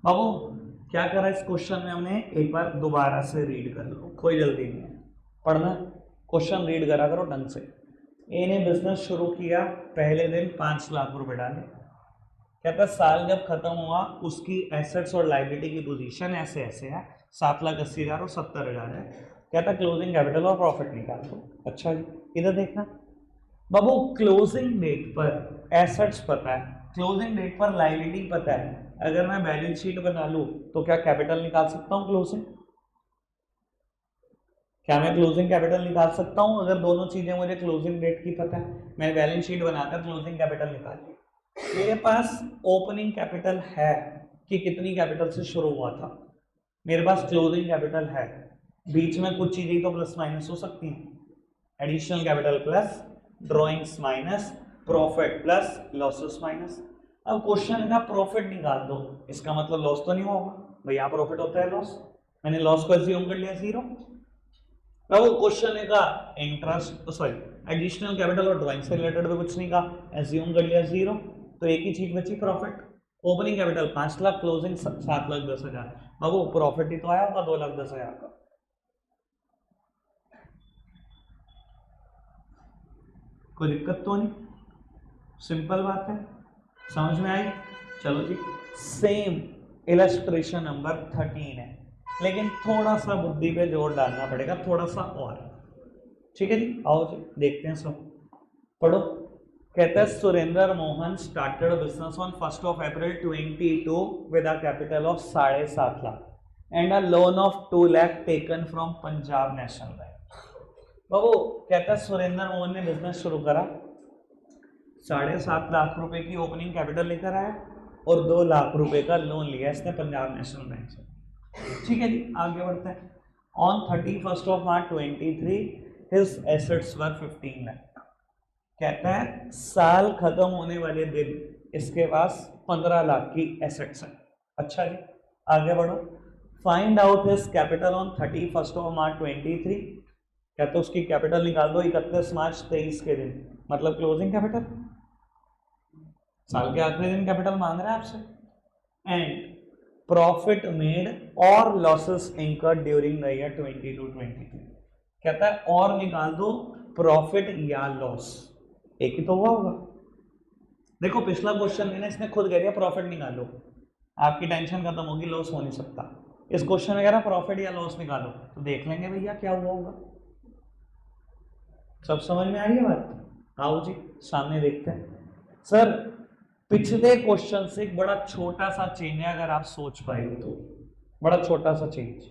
S1: बाबू। क्या करा इस क्वेश्चन में हमने, एक बार दोबारा से रीड कर लो, कोई जल्दी नहीं है पढ़ना, क्वेश्चन रीड करा करो ढंग से। ए ने बिजनेस शुरू किया, पहले दिन 5 लाख रुपए डाले। कहता साल जब खत्म हुआ उसकी एसेट्स और लायबिलिटी की पोजीशन ऐसे ऐसे है, 7,80,000 और 70,000 है। कहता क्लोजिंग कैपिटल और प्रॉफिट निकाल दो। अच्छा जी, इधर देखना बाबू, क्लोजिंग डेट पर एसेट्स पता है, क्लोजिंग डेट पर लायबिलिटी पता है। अगर मैं बैलेंस शीट बना लूं तो क्या कैपिटल निकाल सकता हूं क्लोजिंग? क्या मैं क्लोजिंग कैपिटल निकाल सकता हूं? अगर दोनों चीजें मुझे क्लोजिंग डेट की पता है, मैं बैलेंस शीट बनाकर क्लोजिंग कैपिटल निकाल ली। मेरे पास ओपनिंग कैपिटल है कि कितनी कैपिटल से शुरू हुआ था, मेरे पास क्लोजिंग कैपिटल है, बीच में कुछ चीजें तो प्लस माइनस हो सकती हैं, additional capital plus, drawings minus, profit plus, losses minus. अब क्वेश्चन का प्रॉफिट निकाल दो, इसका मतलब लॉस तो नहीं होगा भैया, प्रॉफिट होता है लॉस, मैंने लॉस को एज्यूम कर लिया 0। अब क्वेश्चन का इंटरेस्ट सॉरी एडिशनल कैपिटल और ड्राइंग से रिलेटेड भी कुछ नहीं कहा, एज्यूम कर लिया 0, तो एक ही चीज बची profit. Opening capital 5 lakh, closing 7,10,000। बाबू प्रॉफिट ही तो आया होगा 2,10,000 का। कोई दिक्कत तो नहीं? सिंपल बात है, समझ में आई? चलो जी, सेम इलस्ट्रेशन नंबर 13 है, लेकिन थोड़ा सा बुद्धि पे जोर डालना पड़ेगा, थोड़ा सा और। ठीक है जी, आओ जी देखते हैं, सब पढ़ो। कहता है Surendra Mohan started business on 1st of April 22 with a capital of 7.5 lakh and a loan of 2 lakh taken from Punjab National Bank. बाबू कहता है सुरेंद्र मोहन ने बिजनेस शुरू करा, 7.5 लाख रुपए की ओपनिंग कैपिटल लेकर आया और 2 लाख रुपए का लोन लिया इसने पंजाब नेशनल बैंक से। ठीक है जी, आगे बढ़ते हैं। On 31st of March 23 his assets were 15 lakh. कहता है साल खत्म होने वाले दिन इसके पास 15 लाख की एसेट्स है। अच्छा जी, आगे बढ़ो। Find out his capital on 31st of March 23। कहते हैं उसकी कैपिटल निकाल दो 31 मार्च 23 के दिन, मतलब क्लोजिंग कैपिटल, साल के आखिरी दिन कैपिटल मांग रहा है आपसे। एंड प्रॉफिट मेड और losses incurred during the year 22-23। कहता है और निकाल दो प्रॉफिट या लॉस, एक ही तो हुआ होगा। देखो पिछला क्वेश्चन में ना इसने खुद कह दिया प्रॉफिट निकालो, आपकी टेंशन खत्म होगी, लॉस हो नहीं सकता। इस क्वेश्चन में कह रहा प्रॉफिट या लॉस निकालो, तो देख लेंगे भैया क्या हुआ होगा। सब समझ में आ रही है बात? आओ जी सामने देखते हैं। सर पिछले क्वेश्चन से एक बड़ा छोटा सा चेंज है, अगर आप सोच पाए तो बड़ा छोटा सा चेंज।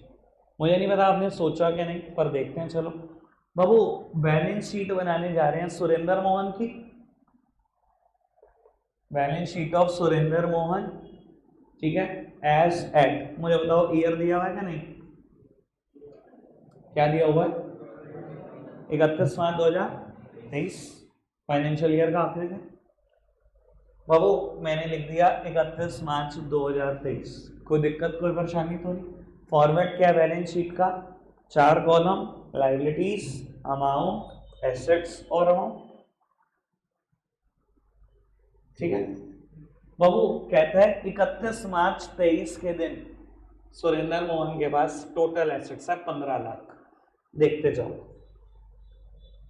S1: मुझे नहीं पता आपने सोचा क्या नहीं, पर देखते हैं। चलो बाबू बैलेंस शीट बनाने जा रहे हैं सुरेंद्र मोहन की, balance sheet of Surendra Mohan. ठीक है, एज एट, मुझे बताओ ईयर दिया हुआ है क्या नहीं, क्या दिया हुआ है? 31 मार्च 2023 फाइनेंशियल ईयर का आखिरी दिन। बाबू मैंने लिख दिया 31 मार्च 2023, कोई दिक्कत कोई परेशानी तो नहीं। फॉर्मेट क्या है बैलेंस शीट का? 4 कॉलम, लाइबिलिटीज, अमाउंट, एसेट्स और अमाउंट। ठीक है बाबू, कहता है 31 मार्च 23 के दिन सुरेंद्र मोहन के पास टोटल एसेट्स है 15 लाख। देखते जाओ।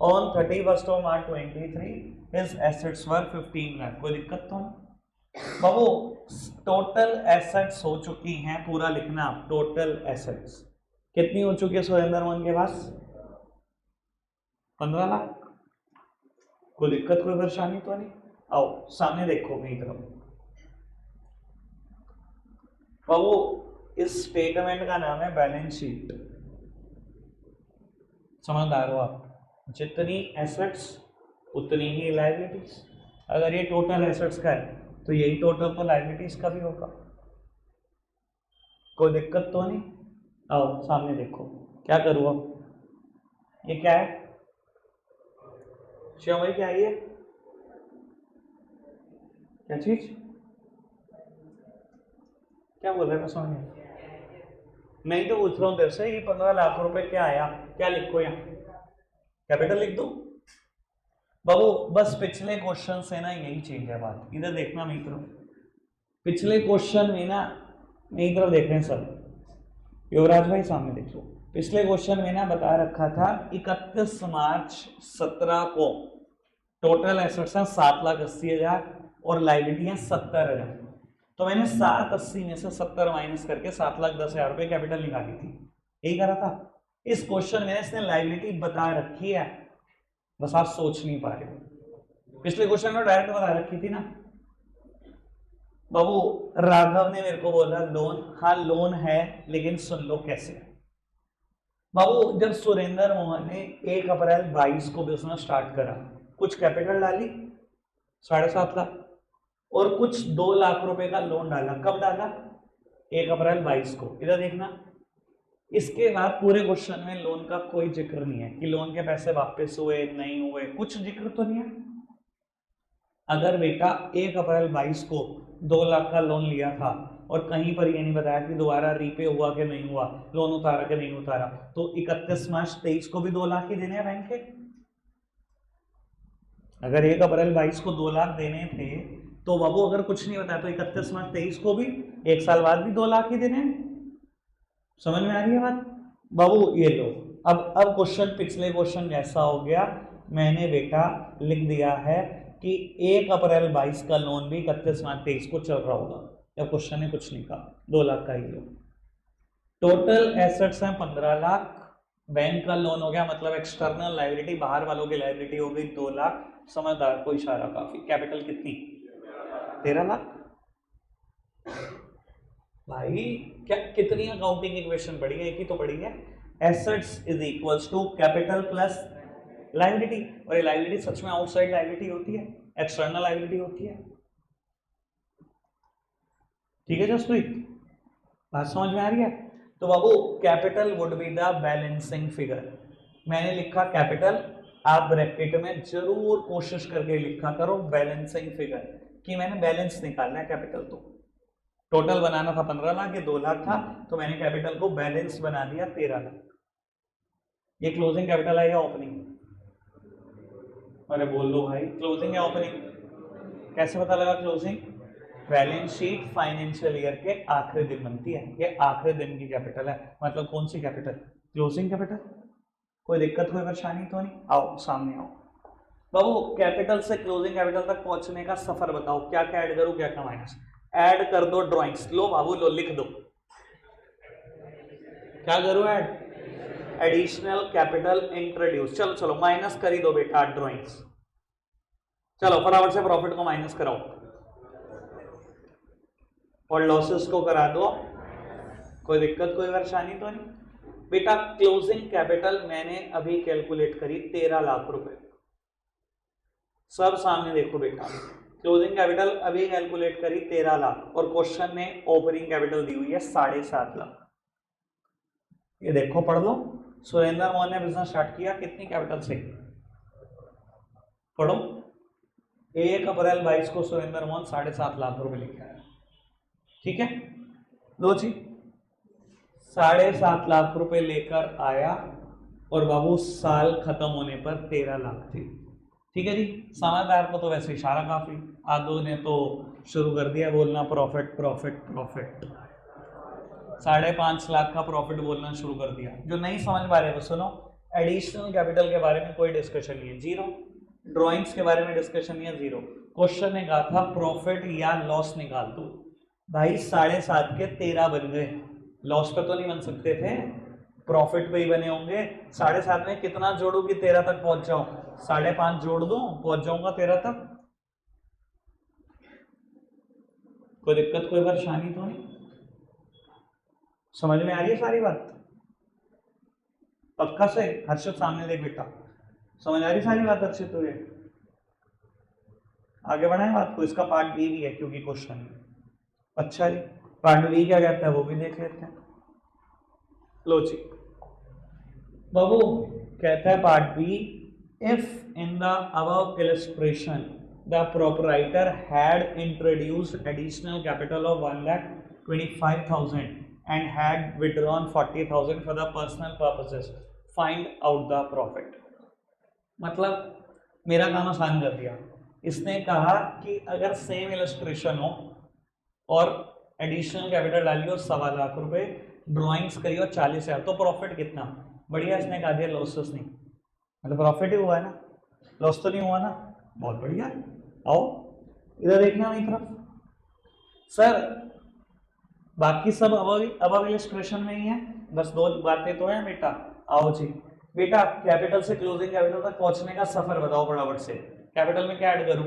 S1: On 31st of March 23 his assets were 15 lakh. कोई दिक्कत तो नहीं बाबू? टोटल एसेट्स हो चुकी हैं, पूरा लिखना आप। टोटल एसेट्स कितनी हो चुकी है सुरेंद्र मोहन के पास? 15 लाख। कोई दिक्कत कोई परेशानी तो नहीं? आओ सामने देखो मेरी तरफ। बाबू इस स्टेटमेंट का नाम है बैलेंस शीट। समझदार हो आप? जितनी एसेट्स उतनी ही लायबिलिटीज। अगर ये टोटल एसेट्स का है तो यही टोटल तो लायबिलिटीज का भी होगा। कोई दिक्कत तो नहीं? आओ सामने देखो क्या करूँ अब। ये क्या है शिव भाई? क्या है ये? क्या चीज? क्या बोल रहे हैं? मैं समझ नहीं। मैं ही तो पूछ रहा हूँ तेरे से, ये 15 लाख रुपए क्या आया? क्या लिखो यहाँ? कैपिटल लिख दो बाबू। बस पिछले क्वेश्चन से ना यही चेंज है बात। इधर देखना मेरी तरफ। पिछले क्वेश्चन में ना मेरी तरफ देख रहे हैं सब। युवराज भाई सामने देख लो। पिछले क्वेश्चन में ना बता रखा था 31 मार्च 17 को टोटल एसेट्स हैं 7,80,000 और लाइबिलिटी है 70,000। तो मैंने 780 में से 70 माइनस करके 7,10,000 रुपये कैपिटल निकाली थी। यही करा था। इस क्वेश्चन में इसने लाइबिलिटी बता रखी है, बस आप सोच नहीं पा रहे हो। पिछले क्वेश्चन में डायरेक्ट बता रखी थी ना बाबू। राघव ने मेरे को बोला लोन, हाँ लोन है, लेकिन सुन लो कैसे। बाबू जब सुरेंद्र मोहन ने 1 अप्रैल 22 को बिजनेस स्टार्ट करा, कुछ कैपिटल डाली 7.5 लाख और कुछ 2 लाख रुपए का लोन डाला। कब डाला? 1 अप्रैल 22 को। इधर देखना। इसके बाद पूरे क्वेश्चन में लोन का कोई जिक्र नहीं है कि लोन के पैसे वापस हुए नहीं हुए, कुछ जिक्र तो नहीं है। अगर बेटा 1 अप्रैल 22 को 2 लाख का लोन लिया था और कहीं पर ये नहीं बताया कि दोबारा रीपे हुआ कि नहीं हुआ, लोन उतारा कि नहीं उतारा, तो 31 मार्च 23 को भी 2 लाख ही देने हैं बैंक के। अगर 1 अप्रैल 22 को 2 लाख देने थे तो बाबू अगर कुछ नहीं बताया तो 31 मार्च 23 को भी, एक साल बाद भी 2 लाख ही देने हैं। समझ में आ रही है बात बाबू? ये लो। अब क्वेश्चन पिछले क्वेश्चन जैसा हो गया। मैंने बेटा लिख दिया है कि 1 अप्रैल 22 का लोन भी 31 मार्च 23 को चल रहा होगा। जब क्वेश्चन ने कुछ नहीं कहा, 2 लाख का ही लो। टोटल एसेट्स हैं 15 लाख। बैंक का लोन हो गया, मतलब एक्सटर्नल लाइबिलिटी, बाहर वालों की लाइबिलिटी हो गई 2 लाख। समझदार को इशारा काफी। कैपिटल कितनी? 13 लाख। भाई क्या कितनी अकाउंटिंग इक्वेशन पढ़ी है? एक ही तो पढ़ी है। Assets is equals to capital plus liability, और ये लायबिलिटी सच में आउटसाइड लायबिलिटी होती है, एक्सटर्नल लायबिलिटी होती है। ठीक है जसप्रीत, बात समझ में आ रही है? तो बाबू capital would be the balancing figure. मैंने लिखा कैपिटल, आप ब्रैकेट में जरूर कोशिश करके लिखा करो बैलेंसिंग फिगर, कि मैंने बैलेंस निकालना है कैपिटल। तो टोटल बनाना था 15 लाख, ये 2 लाख था, तो मैंने कैपिटल को बैलेंस बना दिया 13 लाख। ये क्लोजिंग कैपिटल है या ओपनिंग? अरे बोल दो भाई, क्लोजिंग या ओपनिंग? कैसे पता लगा closing? Balance sheet financial year के आखिरी दिन बनती है, ये आखिरी दिन की कैपिटल है, मतलब कौन सी कैपिटल? Closing capital. कोई दिक्कत, कोई परेशानी तो नहीं? आओ सामने आओ बाबू। कैपिटल से क्लोजिंग कैपिटल तक पहुंचने का सफर बताओ, क्या क्या ऐड करूं, क्या क्या माइनस? ऐड कर दो ड्राइंग्स। लो बाबू लो, लिख दो। क्या करूं? Add additional capital introduce. चलो चलो माइनस कर ही दो बेटा ड्राइंग्स। चलो फटाफट से प्रॉफिट को माइनस कराओ और लॉसेस को करा दो। कोई दिक्कत, कोई परेशानी तो नहीं बेटा? क्लोजिंग कैपिटल मैंने अभी कैलकुलेट करी 13 लाख रुपए। सब सामने देखो बेटा, क्लोजिंग कैपिटल अभी कैलकुलेट करी 13 लाख, और क्वेश्चन ने ओपनिंग कैपिटल दी हुई है 7.5 लाख। ये देखो पढ़ लो। सुरेंद्र मोहन ने बिजनेस स्टार्ट किया कितनी कैपिटल से? पढ़ो। 1 अप्रैल 22 को सुरेंद्र मोहन 7.5 लाख रुपए लेके आया। ठीक है, लो जी 7.5 लाख रुपए लेकर आया, और बाबू साल खत्म होने पर 13 लाख थी। ठीक है जी, समझदार को तो वैसे इशारा काफी, आदो ने तो शुरू कर दिया बोलना प्रॉफिट प्रॉफिट प्रॉफिट। 5.5 लाख का प्रॉफिट बोलना शुरू कर दिया। जो नहीं समझ पा रहे वो सुनो, एडिशनल कैपिटल के बारे में कोई डिस्कशन नहीं है, जीरो। ड्राइंग्स के बारे में डिस्कशन नहीं है, जीरो। क्वेश्चन ने कहा था प्रॉफिट या लॉस निकाल दो। भाई 7.5 के 13 बन गए, लॉस पे तो नहीं बन सकते थे, प्रॉफिट पे ही बने होंगे। 7.5 में कितना जोड़ू कि 13 तक पहुंच जाऊं? 5.5 जोड़ दो, पहुंच जाऊंगा 13 तक। कोई दिक्कत, कोई परेशानी तो नहीं? समझ में आ रही है सारी बात? पक्का से? हर्षित सामने देख बेटा, समझ आ रही सारी बात हर्षित? तुझे आगे बढ़ाएं बात को, इसका पार्ट बी भी है क्योंकि क्वेश्चन। अच्छा जी, पार्ट बी क्या कहता है वो भी देख लेते हैं। लो जी बाबू, कहता है part B, if in the above illustration the proprietor had introduced additional capital of 1,25,000 and had withdrawn 40,000 for the personal purposes, find out the profit। मतलब मेरा काम आसान कर दिया। इसने कहा कि अगर सेम इलस्ट्रेशन हो और एडिशनल कैपिटल डालिए और 1.25 लाख रुपए, ड्राइंग्स करिए 40,000, तो प्रॉफिट कितना? बढ़िया, इसने कहा दिया लॉसेस नहीं, मतलब प्रॉफिट ही हुआ है ना, लॉस तो नहीं हुआ ना। बहुत बढ़िया, आओ इधर देखना मेरी तरफ। सर बाकी सब अब इलस्ट्रेशन में ही है, बस 2 बातें तो हैं बेटा। आओ जी बेटा, कैपिटल से क्लोजिंग कैपिटल तक पहुंचने का सफर बताओ फटाफट से। कैपिटल में क्या ऐड करूं?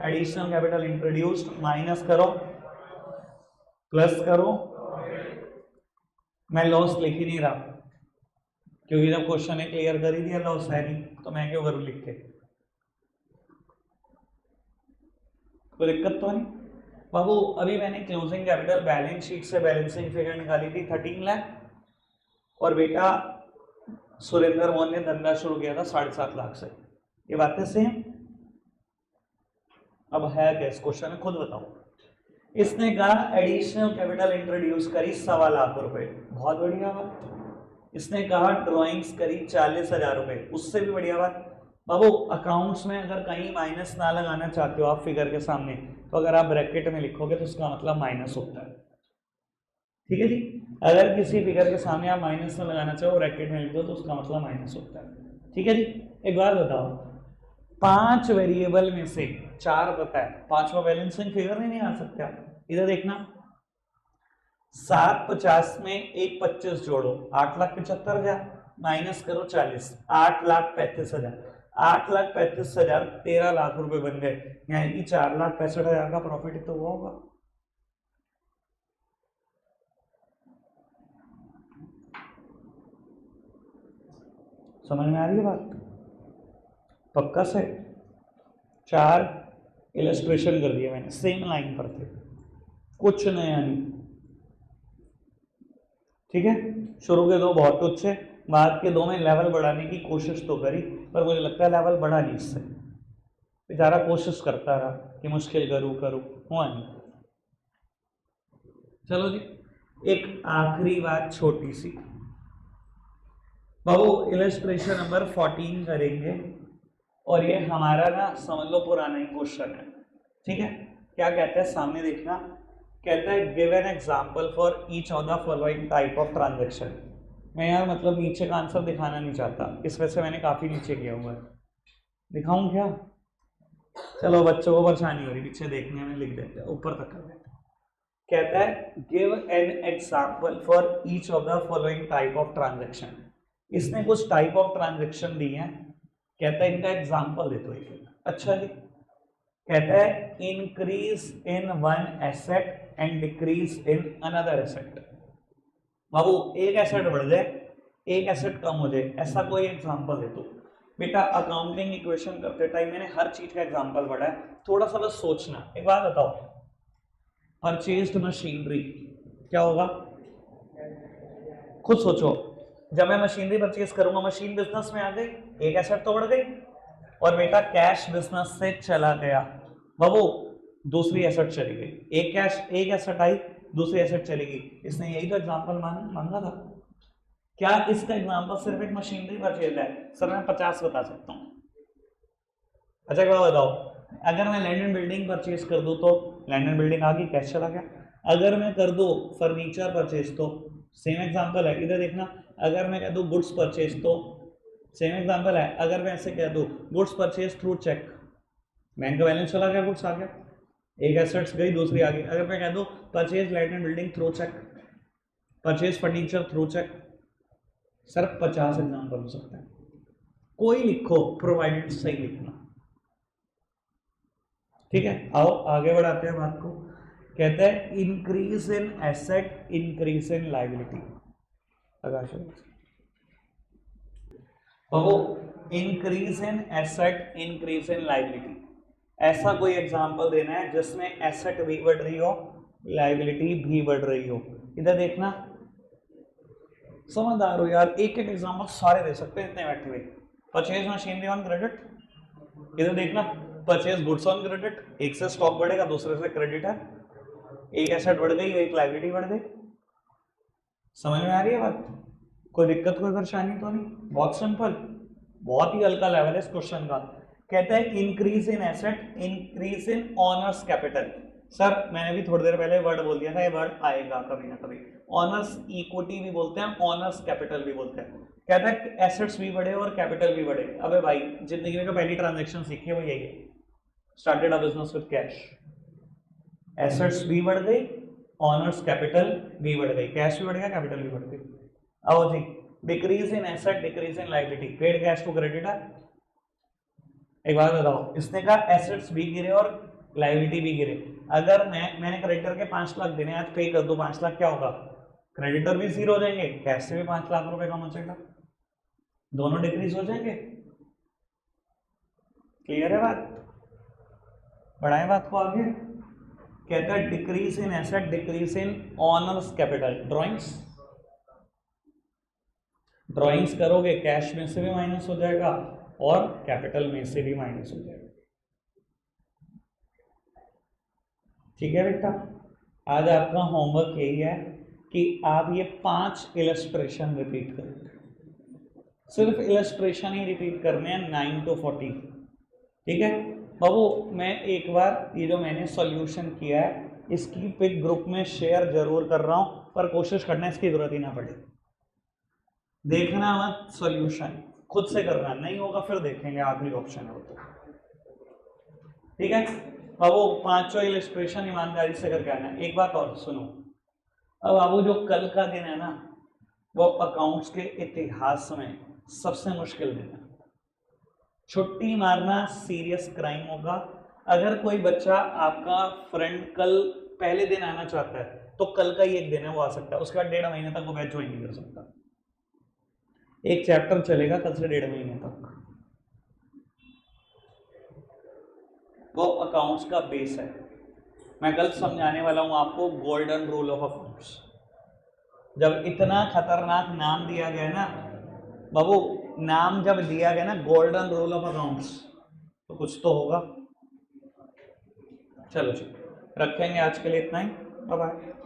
S1: एडिशनल कैपिटल इंट्रोड्यूस्ड, माइनस करो, प्लस करो। मैं लॉस लिख ही नहीं रहा क्योंकि जब क्वेश्चन ने क्लियर कर ही दिया लॉस है नहीं, तो मैं क्यों करूं लिख के? कोई दिक्कत तो नहीं बाबू? अभी मैंने क्लोजिंग कैपिटल बैलेंस शीट से बैलेंसिंग फिगर निकाली थी 13 लाख, और बेटा सुरेंद्र मोहन ने धंधा शुरू किया था 7.5 लाख से। ये बातें सेम? अब है कैसे क्वेश्चन है खुद बताओ। इसने कहा एडिशनल कैपिटल इंट्रोड्यूस करी 1.25 लाख रुपए, बहुत बढ़िया बात। इसने कहा ड्राइंग्स करी 40,000 रुपए, उससे भी बढ़िया बात। बाबू अकाउंट्स में अगर कहीं माइनस ना लगाना चाहते हो आप फिगर के सामने, तो अगर आप ब्रैकेट में लिखोगे तो उसका मतलब माइनस होता है। ठीक है जी, अगर किसी फिगर के सामने आप माइनस में लगाना चाहो ब्रैकेट में लिख दो तो उसका मतलब माइनस होता है। ठीक है जी, एक बात बताओ, 5 वेरिएबल में से 4 पता है, 5वां बैलेंसिंग फिगर नहीं आ सकता। इधर देखना, 750 में 125 जोड़ो 8,75,000, माइनस करो 40, 8,35,000। 8,35,000 13 लाख रुपए बन गए, यानी कि 4,65,000 का प्रॉफिट ही तो हुआ होगा। समझ में आ रही है बात? पक्का से 4 इलस्ट्रेशन कर दिए मैंने, सेम लाइन पर थे, कुछ नया नहीं। ठीक है, शुरू के दो बहुत कुछ है, बाद के दो में लेवल बढ़ाने की कोशिश तो करी, पर मुझे लगता है लेवल बढ़ा नहीं इससे। बेचारा कोशिश करता रहा कि मुश्किल करूँ करूँ, हुआ नहीं। चलो जी, एक आखिरी बात छोटी सी, बाबू इलस्ट्रेशन नंबर 14 करेंगे, और ये हमारा ना समझ लो पुराना ही क्वेश्चन है। ठीक है, क्या कहते हैं सामने देखना, कहता है give an example for each of the following type of transaction. मैं यार मतलब नीचे का आंसर दिखाना नहीं चाहता, इस वजह से मैंने काफी नीचे किया हुआ है। दिखाऊं क्या? चलो बच्चों को परेशानी हो रही पीछे देखने में, लिख देते हैं ऊपर तक कर देते हैं। कहता है give an example for each of the following type of transaction. इसने कुछ टाइप ऑफ ट्रांजैक्शन दी है, कहता है इनका एग्जांपल दे दो एक। अच्छा जी, कहता है increase in one asset and decrease in another asset. बाबू एक एसेट बढ़ जाए, एक एसेट कम हो जाए, ऐसा कोई एग्जांपल दे दो। बेटा अकाउंटिंग इक्वेशन करते टाइम मैंने हर चीज का एग्जांपल पढ़ा है, थोड़ा सा बस सोचना। एक बात बताओ, परचेज्ड मशीनरी क्या होगा? खुद सोचो, जब मैं मशीनरी परचेज करूंगा, मशीन बिजनेस में आ गई, एक एसेट तो बढ़ गई, और बेटा कैश बिजनेस से चला गया, बाबू दूसरी एसेट चली गई। एक एसेट आई, दूसरी एसेट चली गई। इसने यही तो एग्जांपल मांगा था। क्या इसका एग्जांपल सिर्फ एक मशीनरी परचेज है? सर मैं 50 बता सकता हूँ। अच्छा एक बात बताओ, अगर मैं लैंड एंड बिल्डिंग परचेज कर दूं तो लैंड एंड बिल्डिंग आ गई, कैश चला गया। अगर मैं कर दूं फर्नीचर परचेज तो सेम एग्जांपल है, इधर देखना। अगर मैं कह दूं गुड्स परचेज तो सेम एग्जांपल है। अगर मैं ऐसे कह दूं goods purchase through cheque, bank का बैलेंस चला गया, गुड्स आ गया, एक एसेट्स गई दूसरी आ गई। अगर मैं कह दूं purchase land and building through cheque, purchase furniture through cheque, सिर्फ 50 एग्जांपल हो सकता है, कोई लिखो प्रोवाइडेड सही लिखना। ठीक है, आओ आगे बढ़ाते हैं बात को। कहते हैं increase in asset increase in liability. Increase in asset increase in liability, ऐसा कोई एग्जांपल देना है जिसमें एसेट भी बढ़ रही हो, लायबिलिटी भी बढ़ रही हो। इधर देखना, समझदार हो यार, एक एक एग्जांपल सारे दे सकते हैं इतने बैठे हुए। परचेज मशीनरी ऑन क्रेडिट, इधर देखना परचेज गुड्स ऑन क्रेडिट, एक से स्टॉक बढ़ेगा दूसरे से क्रेडिट है, एक एसेट बढ़ गई एक लायबिलिटी बढ़ गई। समझ में आ रही है बात? कोई दिक्कत कोई परेशानी तो नहीं, बहुत सिंपल, बहुत ही हल्का लेवल है इस क्वेश्चन का। कहता है increase in asset increase in honours capital. Sir मैंने भी थोड़ी देर पहले वर्ड बोल दिया था, ये वर्ड आएगा कभी ना कभी। ऑनर्स इक्विटी भी बोलते हैं, ऑनर्स कैपिटल भी बोलते हैं। कहता है एसेट्स भी बढ़े और कैपिटल भी बढ़े। अबे भाई जिंदगी में जो पहली ट्रांजैक्शन सीखी है वो यही है, started a business with cash. Assets भी बढ़ गई, ऑनर्स कैपिटल भी बढ़ गई, कैश भी बढ़ गया कैपिटल भी बढ़ गई। आओ जी, decrease in asset decrease in liability, paid cash to creditor. एक बात बताओ, इसने कहा एसेट्स भी गिरे और लायबिलिटी भी गिरे। अगर मैंने क्रेडिटर के 5 लाख देने, आज पे कर दो 5 लाख, क्या होगा? क्रेडिटर भी जीरो हो जाएंगे, कैश से भी 5 लाख रुपए कम हो जाएगा, दोनों डिक्रीज हो जाएंगे। क्लियर है बात? बढ़ाएं बात को आगे। कहता है decrease in asset decrease in honours capital. Drawings करोगे कैश में से भी माइनस हो जाएगा और कैपिटल में से भी माइनस हो जाएगा। ठीक है बेटा, आज आपका होमवर्क यही है कि आप ये 5 इलस्ट्रेशन रिपीट करोगे, सिर्फ इलस्ट्रेशन ही रिपीट करने हैं 9 to 40। ठीक है बाबू, मैं एक बार ये जो मैंने सॉल्यूशन किया है इसकी पिक ग्रुप में शेयर जरूर कर रहा हूं, पर कोशिश करना इसकी जरूरत ही ना पड़े। देखना मत सॉल्यूशन, खुद से करना, नहीं होगा फिर देखेंगे, आखिरी ऑप्शन है वो तो। ठीक है, अब वो 5 इलस्ट्रेशन ईमानदारी से करके आना। एक बात और सुनो, अब बाबू जो कल का दिन है ना, वो अकाउंट्स के इतिहास में सबसे मुश्किल दिन है। छुट्टी मारना सीरियस क्राइम होगा। अगर कोई बच्चा आपका फ्रेंड कल पहले दिन आना चाहता है तो कल का ही एक दिन है वो आ सकता है, उसके बाद 1.5 महीने तक वो बैच ज्वाइन नहीं कर सकता। एक चैप्टर चलेगा कल से 1.5 महीने तक, वो अकाउंट्स का बेस है। मैं कल समझाने वाला हूं आपको गोल्डन रूल ऑफ अकाउंट्स। जब इतना खतरनाक नाम दिया गया ना बाबू, नाम जब दिया गया ना गोल्डन रूल ऑफ अकाउंट्स, तो कुछ तो होगा। चलो रखेंगे आज के लिए इतना ही, बाय बाय।